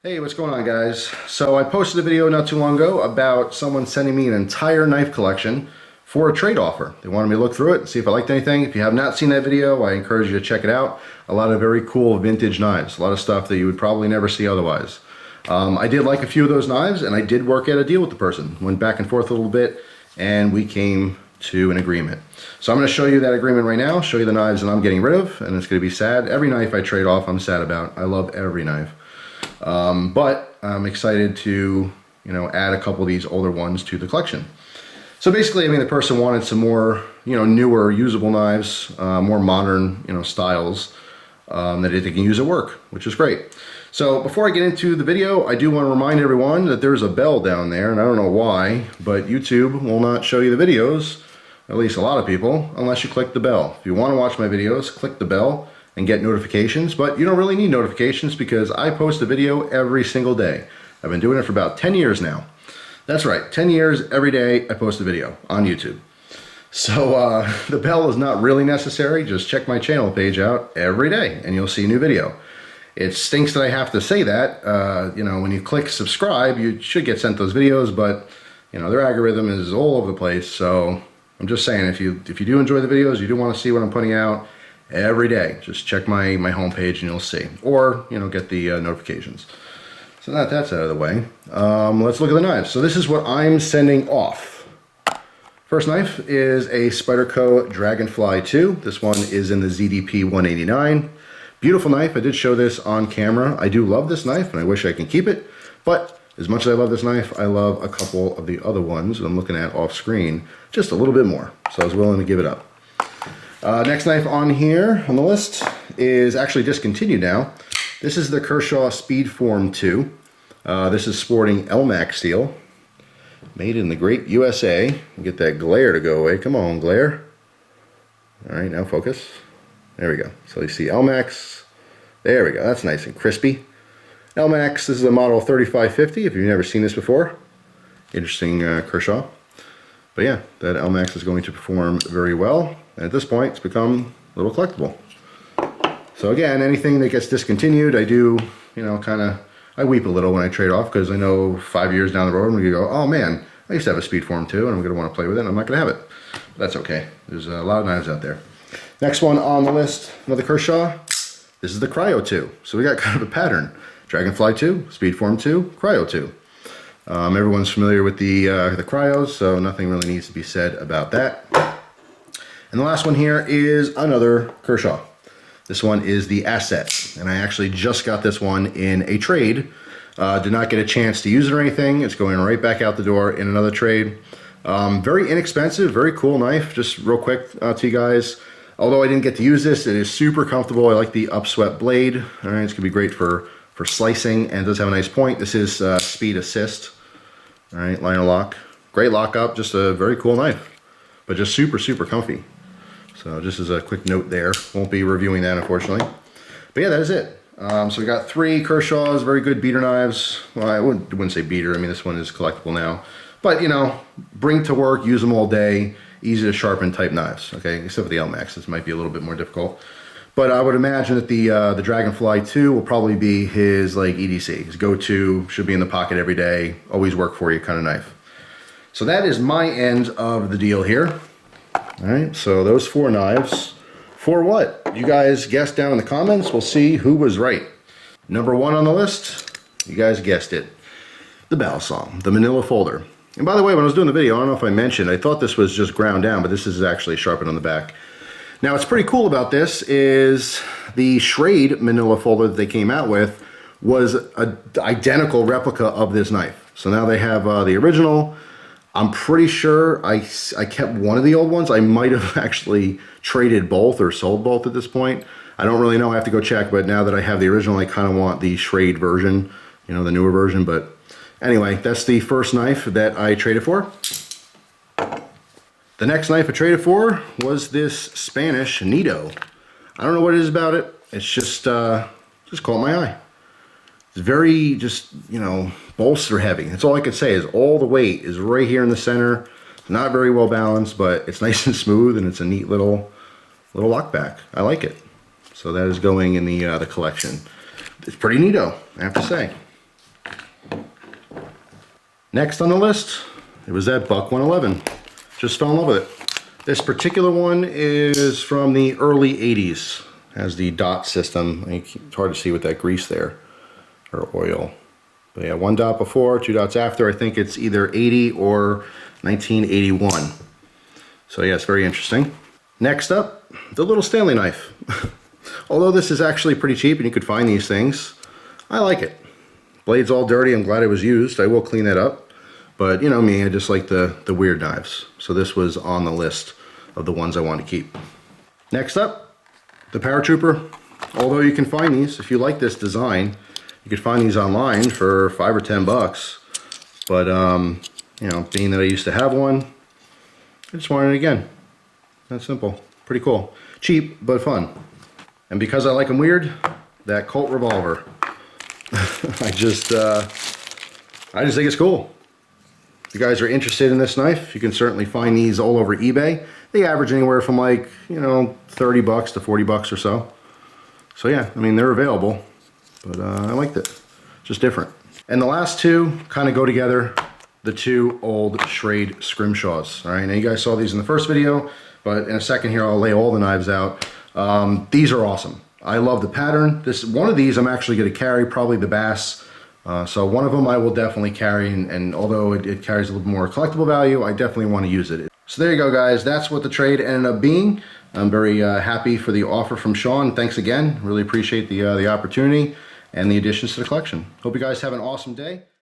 Hey, what's going on, guys? So I posted a video not too long ago about someone sending me an entire knife collection for a trade offer. They wanted me to look through it and see if I liked anything. If you have not seen that video, I encourage you to check it out. A lot of very cool vintage knives, a lot of stuff that you would probably never see otherwise. I did like a few of those knives, and I did work out a deal with the person. Went back and forth a little bit, and we came to an agreement. So I'm going to show you that agreement right now, show you the knives that I'm getting rid of, and it's going to be sad. Every knife I trade off, I'm sad about. I love every knife. But I'm excited to, add a couple of these older ones to the collection. So basically, the person wanted some more, newer usable knives, more modern, styles that they can use at work, which is great. So before I get into the video, I do want to remind everyone that there's a bell down there, and I don't know why, but YouTube will not show you the videos, at least a lot of people, unless you click the bell. If you want to watch my videos, click the bell and get notifications, but you don't really need notifications because I post a video every single day. I've been doing it for about 10 years now. That's right, 10 years every day I post a video on YouTube. So the bell is not really necessary. Just check my channel page out every day and you'll see a new video. It stinks that I have to say that. When you click subscribe, you should get sent those videos, but their algorithm is all over the place. So I'm just saying, if you do enjoy the videos, you do want to see what I'm putting out every day, just check my homepage and you'll see, or get the notifications. So that's out of the way. Let's look at the knives. So this is what I'm sending off. First knife is a Spyderco Dragonfly 2. This one is in the ZDP 189. Beautiful knife. I did show this on camera. I do love this knife and I wish I can keep it, but as much as I love this knife, I love a couple of the other ones that I'm looking at off screen just a little bit more, so I was willing to give it up. Next knife on here on the list is actually discontinued now. This is the Kershaw Speedform 2. This is sporting LMAX steel, made in the great USA. Get that glare to go away. Come on, glare. All right, now focus. There we go. So you see LMAX. There we go. That's nice and crispy. LMAX, this is a model 3550 if you've never seen this before. Interesting Kershaw. But yeah, that LMAX is going to perform very well. And at this point, it's become a little collectible. So again, anything that gets discontinued, I do, I weep a little when I trade off because I know 5 years down the road, I'm going to go, oh man, I used to have a Speedform 2 and I'm going to want to play with it and I'm not going to have it. But that's okay. There's a lot of knives out there. Next one on the list, another Kershaw. This is the Cryo 2. So we got kind of a pattern. Dragonfly 2, Speedform 2, Cryo 2. Everyone's familiar with the Cryos, so nothing really needs to be said about that. And the last one here is another Kershaw. This one is the Asset, and I actually just got this one in a trade. Did not get a chance to use it or anything. It's going right back out the door in another trade. Very inexpensive, very cool knife. Just real quick to you guys. Although I didn't get to use this, it is super comfortable. I like the upswept blade. All right, it's gonna be great for slicing, and it does have a nice point. This is speed assist. All right, liner lock. Great lockup, just a very cool knife, but just super, super comfy. So just as a quick note there, won't be reviewing that unfortunately. But yeah, that is it. So we got 3 Kershaws, very good beater knives. Well, I wouldn't say beater, this one is collectible now. But bring to work, use them all day, easy to sharpen type knives, okay? Except for the LMAX, this might be a little bit more difficult. But I would imagine that the Dragonfly 2 will probably be his EDC. His go-to, should be in the pocket every day, always work for you kind of knife. So that is my end of the deal here. All right, so those 4 knives. For what? You guys guess down in the comments. We'll see who was right. Number 1 on the list, you guys guessed it. The Balisong, the Manila folder. And by the way, when I was doing the video, I don't know if I mentioned, I thought this was just ground down, but this is actually sharpened on the back. Now, what's pretty cool about this is the Schrade Manila folder that they came out with was an identical replica of this knife. So now they have the original. I'm pretty sure I kept one of the old ones. I might have actually traded both or sold both at this point. I don't really know. I have to go check, but now that I have the original, I kind of want the Schrade version, the newer version. But anyway, that's the first knife that I traded for. The next knife I traded for was this Spanish Nito. I don't know what it is about it. It's just caught my eye. It's very bolster heavy. That's all I could say is all the weight is right here in the center. It's not very well balanced, but it's nice and smooth and it's a neat little lock back. I like it. So that is going in the collection. It's pretty neato, I have to say. Next on the list, it was that Buck 111. Just fell in love with it. This particular one is from the early 80s. Has the dot system. It's hard to see with that grease there, or oil. But yeah, 1 dot before, 2 dots after. I think it's either 80 or 1981. So yeah, it's very interesting. Next up, the little Stanley knife. Although this is actually pretty cheap and you could find these things, I like it. Blade's all dirty, I'm glad it was used. I will clean that up. But you know me, I just like the weird knives. So this was on the list of the ones I want to keep. Next up, the Paratrooper. Although you can find these, if you like this design, you could find these online for $5 or $10. But you know, being that I used to have one, I just wanted it again. That's simple. Pretty cool. Cheap, but fun. And because I like them weird, that Colt revolver. I just think it's cool. If you guys are interested in this knife, you can certainly find these all over eBay. They average anywhere from like, you know, $30 to $40 or so. So yeah, I mean, they're available, but I liked it. Just different. And the last two kind of go together. The two old Schrade scrimshaws. All right, now you guys saw these in the first video, but in a second here, I'll lay all the knives out. These are awesome. I love the pattern. One of these I'm actually going to carry, probably the Bass. So one of them I will definitely carry, and although it carries a little more collectible value, I definitely want to use it. So there you go, guys. That's what the trade ended up being. I'm very happy for the offer from Sean. Thanks again. Really appreciate the opportunity and the additions to the collection. Hope you guys have an awesome day.